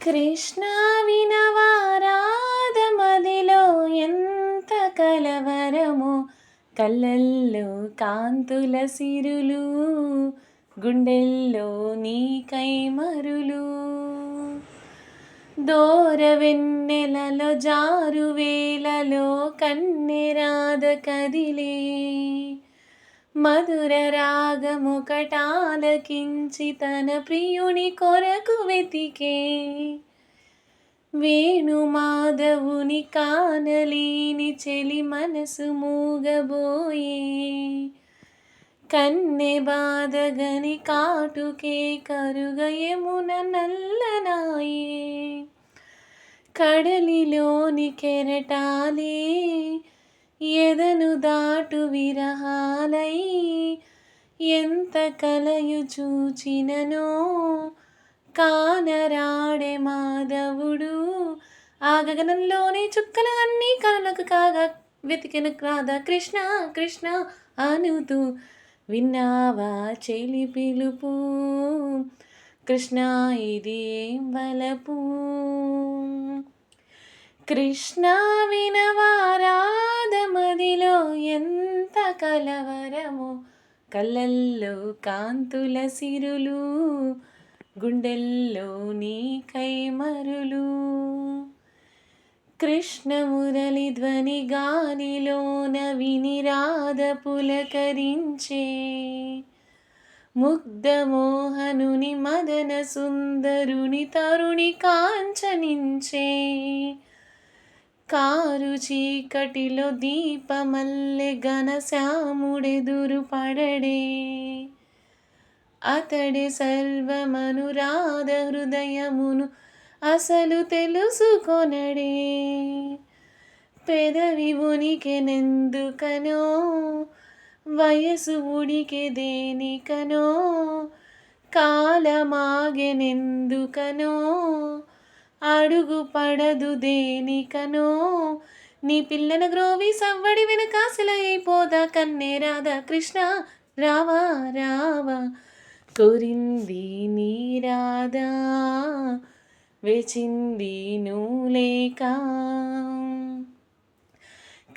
కృష్ణ వినవారాధమదిలో ఎంత కలవరమో, కళ్ళల్లో కాంతుల సిరులు, గుండెల్లో నీకై మరులు. దోర వెన్నెలలో జారువేలలో కన్నెరాధ కదిలే, మధుర రాగమొకటాలకించి తన ప్రియుని కొరకు వెతికే. వేణు మాధవుని కానలేని చెలి మనసు మూగబోయే, కన్నె బాధగని కాటుకే కరుగ యమున నల్లనాయే. కడలిలోని కెరటాలే ఎదను దాటు విరహాలై, ఎంత కలయు చూచిననో కానరాడే మాధవుడు. ఆ గగనంలోని చుక్కలు అన్నీ కనులకు కాగా వెతికిన రాధ కృష్ణ కృష్ణ అనుతూ. విన్నావా చెలి పిలుపు, కృష్ణ ఇది ఏం వలపు. కృష్ణ వినవారాధమదిలో ఎంత కలవరమో, కళ్ళల్లో కాంతుల సిరులు, గుండెల్లో నీకై మరులు. కృష్ణ మురళి ధ్వని గాలిలోన విని రాధ పులకరించే, ముగ్ధ మోహనుని మదన సుందరుని తరుణి కాంచనించే. కారు చీకటిలో దీపమల్లె ఘనశ్యాముడెదురు పడడే, అతడే సర్వమనురాధ హృదయమును అసలు తెలుసుకొనడే. పెదవి ఉనికెనెందుకనో, వయసు ఉడికె దేనికనో, కాలమాగెనెందుకనో, అడుగు పడదు దేనికనో. నీ పిల్లన గ్రోవి సవ్వడి వెనకాశల అయిపోదా కన్నే రాధా కృష్ణ రావా రావా. కోరింది నీ రాధా వేచింది నులేక.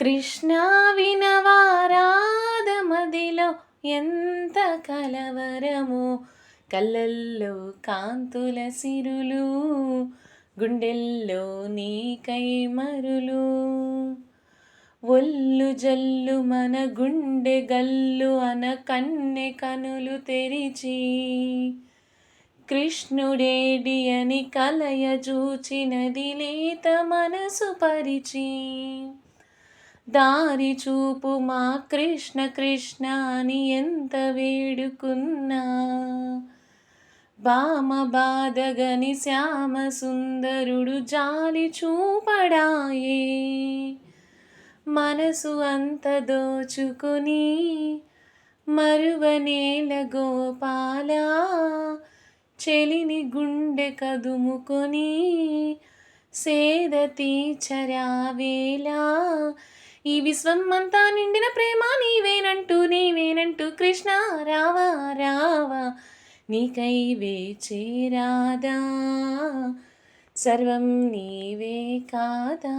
కృష్ణ వినవారాధమదిలో ఎంత కలవరమో, కళ్ళల్లో కాంతుల సిరులు, గుండెల్లో నీకై మరులు. ఒళ్ళు జల్లు మన గుండె గల్లు అన కన్నె కనులు తెరిచి, కృష్ణుడేడి అని కలయ చూచినది లేత మనసు పరిచి. దారి చూపు మా కృష్ణ కృష్ణ అని ఎంత వేడుకున్నా, బామ బాధగని శ్యామ సుందరుడు జాలి చూపడాయే. మనసు అంత దోచుకుని మరువనేల గోపాల, చెలిని గుండె కదుముకొని సేద తీర్చరావేలా. ఈ విశ్వం అంతా నిండిన ప్రేమ నీవేనంటూ నీవేనంటూ కృష్ణ రావా రావా. నీకై వేచే రాధా సర్వం నీవే కాదా.